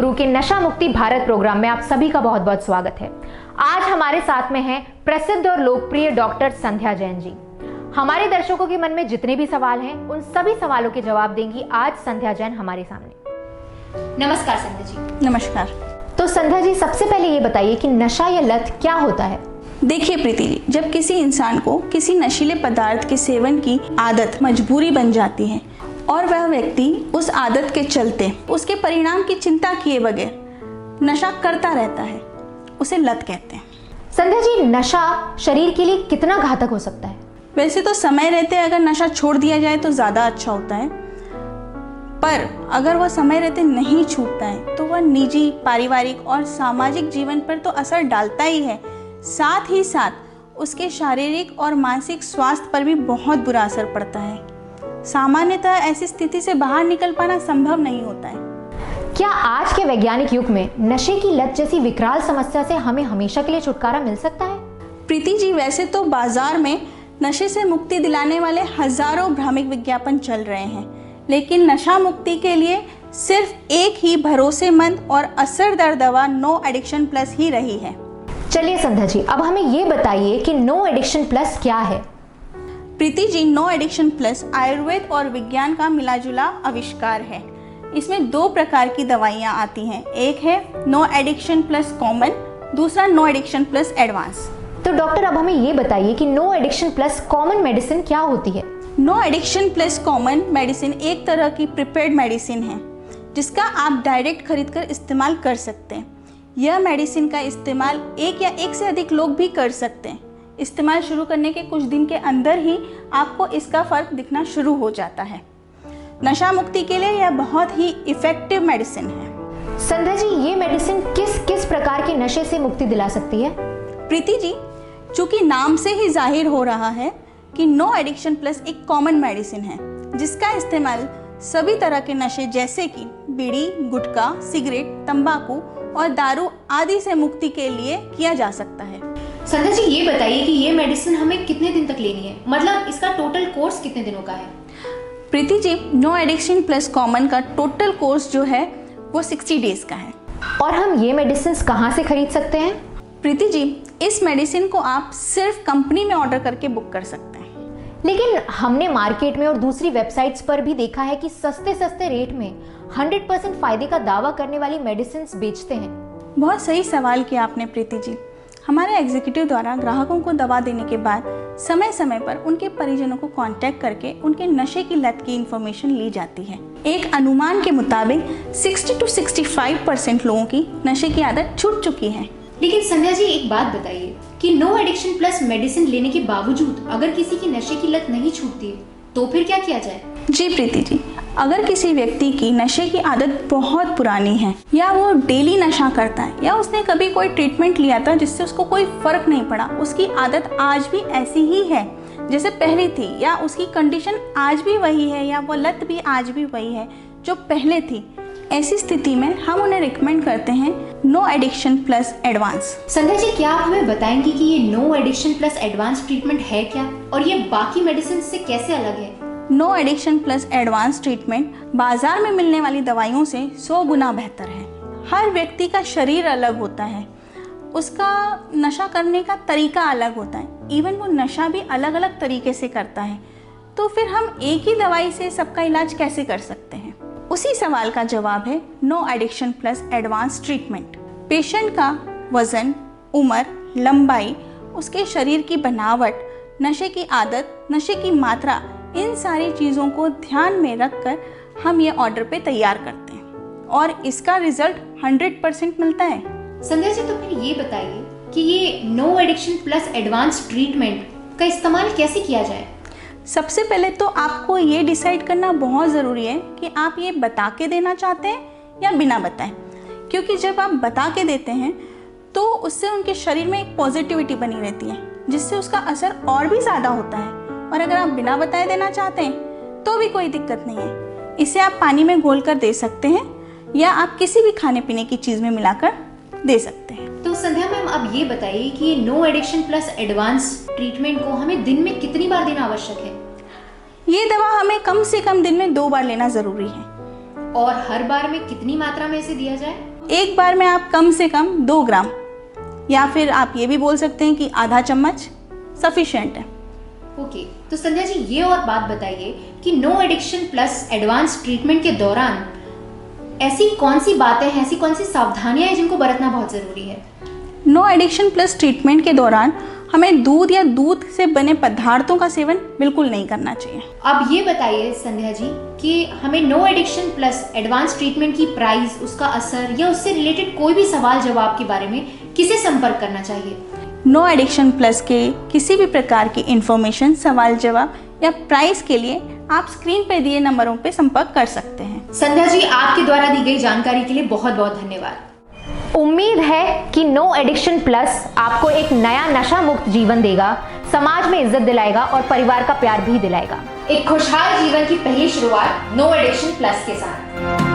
गुरु के नशा मुक्ति भारत प्रोग्राम में आप सभी का बहुत बहुत स्वागत है। आज हमारे साथ में हैं प्रसिद्ध और लोकप्रिय डॉक्टर संध्या जैन जी। हमारे दर्शकों के मन में जितने भी सवाल हैं उन सभी सवालों के जवाब देंगी आज संध्या जैन हमारे सामने। नमस्कार संध्या जी। नमस्कार। तो संध्या जी, सबसे पहले ये बताइए कि नशा या लत क्या होता है? देखिए प्रीति जी, जब किसी इंसान को किसी नशीले पदार्थ के सेवन की आदत मजबूरी बन जाती है और वह व्यक्ति उस आदत के चलते उसके परिणाम की चिंता किए बगैर नशा करता रहता है, उसे लत कहते हैं। संध्या जी, नशा शरीर के लिए कितना घातक हो सकता है? वैसे तो समय रहते अगर नशा छोड़ दिया जाए तो ज़्यादा अच्छा होता है, पर अगर वह समय रहते नहीं छूटता है तो वह निजी, पारिवारिक और सामाजिक जीवन पर तो असर डालता ही है, साथ ही साथ उसके शारीरिक और मानसिक स्वास्थ्य पर भी बहुत बुरा असर पड़ता है। सामान्यतः ऐसी स्थिति से बाहर निकल पाना संभव नहीं होता है। क्या आज के वैज्ञानिक युग में नशे की लत जैसी विकराल समस्या से हमें हमेशा के लिए छुटकारा मिल सकता है? प्रीति जी, वैसे तो बाजार में नशे से मुक्ति दिलाने वाले हजारों भ्रामक विज्ञापन चल रहे हैं, लेकिन नशा मुक्ति के लिए सिर्फ एक ही भरोसेमंद और असरदार दवा नो एडिक्शन प्लस ही रही है। चलिए संध्या जी, अब हमें ये बताइए कि नो एडिक्शन प्लस क्या है? Preeti ji, no addiction plus Ayurveda और विज्ञान का मिलाजुला आविष्कार है। इसमें दो प्रकार की दवाइयाँ आती हैं, एक है नो एडिक्शन प्लस कॉमन, दूसरा नो एडिक्शन प्लस एडवांस। तो डॉक्टर, अब हमें ये बताइए कि no addiction plus common medicine क्या होती है? No addiction plus common medicine एक तरह की प्रिपेयर्ड मेडिसिन है जिसका आप डायरेक्ट खरीद कर इस्तेमाल कर सकते हैं। यह मेडिसिन का इस्तेमाल एक या एक से अधिक लोग भी कर सकते हैं। इस्तेमाल शुरू करने के कुछ दिन के अंदर ही आपको इसका फ़र्क दिखना शुरू हो जाता है। नशा मुक्ति के लिए यह बहुत ही इफ़ेक्टिव मेडिसिन है। संध्या जी, ये मेडिसिन किस किस प्रकार के नशे से मुक्ति दिला सकती है? प्रीति जी, चूँकि नाम से ही जाहिर हो रहा है कि नो एडिक्शन प्लस एक कॉमन मेडिसिन है जिसका इस्तेमाल सभी तरह के नशे जैसे कि बीड़ी, गुटखा, सिगरेट, तंबाकू और दारू आदि से मुक्ति के लिए किया जा सकता है। संध्या जी, ये बताइए कि ये मेडिसिन हमें कितने दिन तक लेनी है, मतलब इसका टोटल कोर्स कितने दिनों का है? Preeti ji, no addiction plus common का टोटल कोर्स जो है वो 60 डेज का है। और हम ये मेडिसिन कहाँ से खरीद सकते हैं? प्रीति जी, इस मेडिसिन को आप सिर्फ कंपनी में ऑर्डर करके बुक कर सकते हैं। लेकिन हमने मार्केट में और दूसरी वेबसाइट्स पर भी देखा है कि सस्ते सस्ते रेट में 100% फायदे का दावा करने वाली मेडिसिन बेचते हैं। बहुत सही सवाल किया आपने प्रीति जी। हमारे एग्जीक्यूटिव द्वारा ग्राहकों को दवा देने के बाद समय समय पर उनके परिजनों को कांटेक्ट करके उनके नशे की लत की इंफॉर्मेशन ली जाती है। एक अनुमान के मुताबिक 60 से 65% लोगों की नशे की आदत छूट चुकी है। लेकिन संध्या जी, एक बात बताइए कि नो एडिक्शन प्लस मेडिसिन लेने के बावजूद अगर किसी की नशे की लत नहीं छूटती तो फिर क्या किया जाए? जी प्रीति जी, अगर किसी व्यक्ति की नशे की आदत बहुत पुरानी है या वो डेली नशा करता है या उसने कभी कोई ट्रीटमेंट लिया था जिससे उसको कोई फर्क नहीं पड़ा, उसकी आदत आज भी ऐसी ही है जैसे पहले थी, या उसकी कंडीशन आज भी वही है, या वो लत भी आज भी वही है जो पहले थी, ऐसी स्थिति में हम उन्हें रिकमेंड करते हैं no addiction plus advance. Sandhya ji, क्या आप हमें बताएंगे कि ये no addiction plus advance treatment है क्या और ये बाकी मेडिसिन से कैसे अलग है? No addiction plus advance treatment बाजार में मिलने वाली दवाइयों से 100 गुना बेहतर है। हर व्यक्ति का शरीर अलग होता है, उसका नशा करने का तरीका अलग होता है, इवन वो नशा भी अलग अलग तरीके से करता है, तो फिर हम एक ही दवाई से सबका इलाज कैसे कर सकते हैं? उसी सवाल का जवाब है no addiction plus advance treatment. Patient का वजन, उम्र, लंबाई, उसके शरीर की बनावट, नशे की आदत, नशे की मात्रा, इन सारी चीज़ों को ध्यान में रखकर हम ये ऑर्डर पे तैयार करते हैं और इसका रिजल्ट 100% मिलता है। संध्या जी, तो फिर ये बताइए कि ये no addiction plus advance treatment का इस्तेमाल कैसे किया जाए? सबसे पहले तो आपको ये डिसाइड करना बहुत ज़रूरी है कि आप ये बता के देना चाहते हैं या बिना बताए, क्योंकि जब आप बता के देते हैं तो उससे उनके शरीर में एक पॉजिटिविटी बनी रहती है जिससे उसका असर और भी ज़्यादा होता है। और अगर आप बिना बताए देना चाहते हैं तो भी कोई दिक्कत नहीं है। इसे आप पानी में घोल कर दे सकते हैं या आप किसी भी खाने पीने की चीज़ में मिलाकर दे सकते हैं। तो संध्या मैम, अब ये बताइए कि ये no addiction plus advance treatment को हमें दिन में कितनी बार देना आवश्यक है? ये दवा हमें कम से कम दिन में 2 बार लेना ज़रूरी है। और हर बार में कितनी मात्रा में इसे दिया जाए? एक बार में आप कम से कम 2 ग्राम, या फिर आप ये भी बोल सकते हैं कि आधा चम्मच सफिशिएंट है। ओके, तो संध्या जी ये और बात बताइए कि no addiction plus advance treatment के दौरान ऐसी कौन सी बातें हैं, ऐसी कौन सी सावधानियां हैं जिनको बरतना बहुत ज़रूरी है? नो एडिक्शन प्लस ट्रीटमेंट के दौरान हमें दूध या दूध से बने पदार्थों का सेवन बिल्कुल नहीं करना चाहिए। अब ये बताइए संध्या जी कि हमें no addiction plus advance treatment की प्राइस, उसका असर या उससे रिलेटेड कोई भी सवाल जवाब के बारे में किसे संपर्क करना चाहिए? नो एडिक्शन प्लस के किसी भी प्रकार की इंफॉर्मेशन, सवाल जवाब या प्राइस के लिए आप स्क्रीन पर दिए नंबरों पर संपर्क कर सकते हैं। संध्या जी, आपके द्वारा दी गई जानकारी के लिए बहुत बहुत धन्यवाद। उम्मीद है कि नो एडिक्शन प्लस आपको एक नया नशा मुक्त जीवन देगा, समाज में इज्जत दिलाएगा और परिवार का प्यार भी दिलाएगा। एक खुशहाल जीवन की पहली शुरुआत नो एडिक्शन प्लस के साथ।